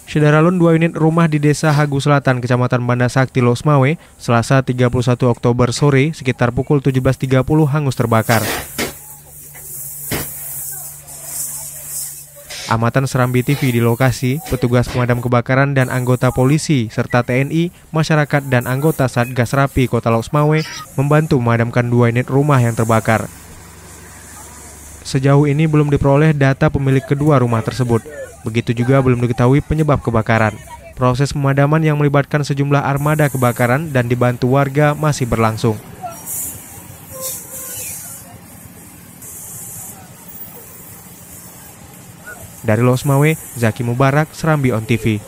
Syederalun 2 unit rumah di Desa Hagu Selatan, Kecamatan Banda Sakti, Losmawe, Selasa 31 Oktober sore sekitar pukul 17.30 hangus terbakar. Amatan Serambi TV di lokasi, petugas pemadam kebakaran dan anggota polisi, serta TNI, masyarakat dan anggota Satgas Rapi Kota Losmawe membantu memadamkan 2 unit rumah yang terbakar. Sejauh ini belum diperoleh data pemilik kedua rumah tersebut. Begitu juga belum diketahui penyebab kebakaran. Proses pemadaman yang melibatkan sejumlah armada kebakaran dan dibantu warga masih berlangsung. Dari Losmawe, Zaki Mubarak, Serambi On TV.